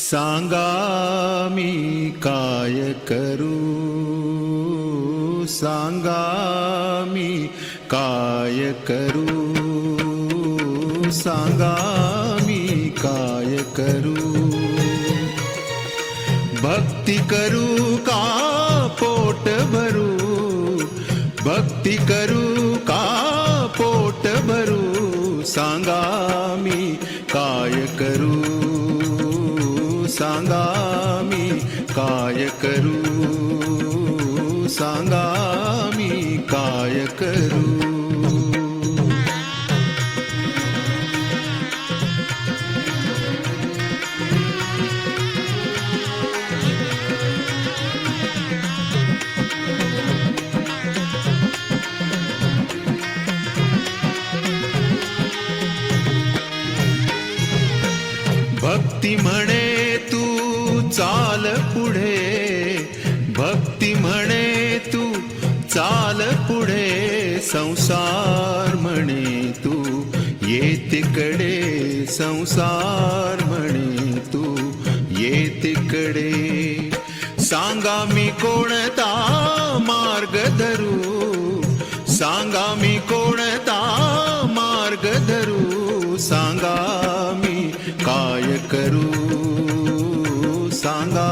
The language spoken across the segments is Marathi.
सांगा मी काय करू, सांगा मी काय करू, सांगा मी काय करू. भक्ती करू का पोट भरू, भक्ती करू का पोट भरू, सांगा मी काय करू, सांगा मी काय करू, सांगा मी काय करू. भक्ती म्हणे तू चाल पुढे, भक्ती म्हणे तू चाल पुढे, संसार म्हणे तू ये तिकडे, संसार म्हणे तू ये तिकडे. सांगा मी कोणता मार्ग धरू, सांगा मी कोणता मार्ग धरू, सांगा मी काय करू, सांगा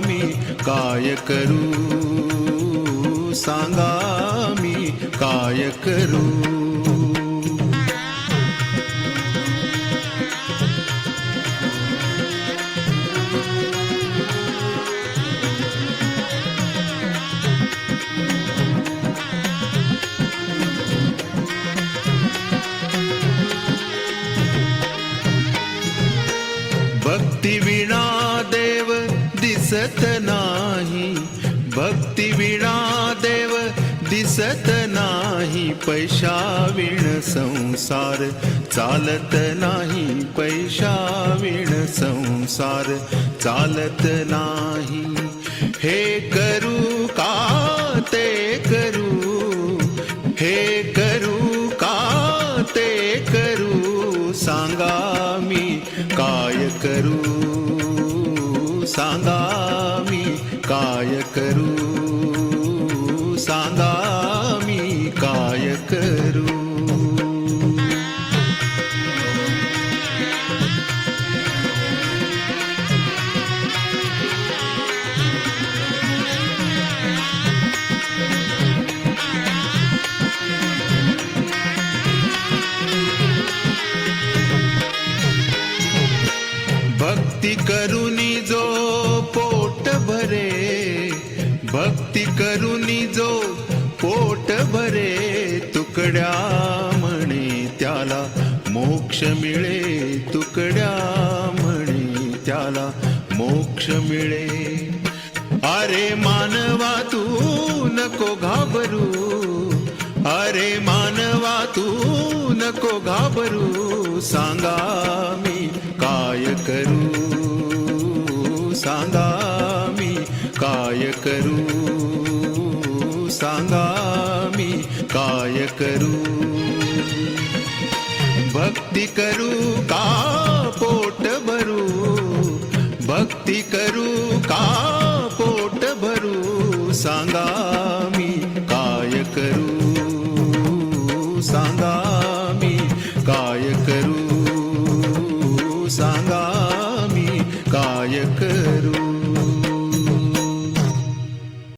मी काय करू, सांगा मी काय करू. भक्ती विना देव दिसत नाही, भक्ती विना देव दिसत नाही, पैशा विण संसार चालत नाही, पैशा विण संसार चालत नाही. हे करू का ते करू, हे करू का ते करू, सांगा मी काय करू, सांगा मी काय करू, सांगा मी काय करू. भक्ती करुनी जो पोट भरे, भक्ती करुनी जो पोट भरे, तुकड्या म्हणे त्याला मोक्ष मिळे, तुकड्या म्हणे त्याला मोक्ष मिळे. अरे मानवा तू नको घाबरू, अरे मानवा तू नको घाबरू, सांगा मी काय करू, सांगा मी काय करू, सांगा मी काय करू. भक्ती करू का पोट भरू, भक्ती करू का पोट भरू, सांगा मी काय करू,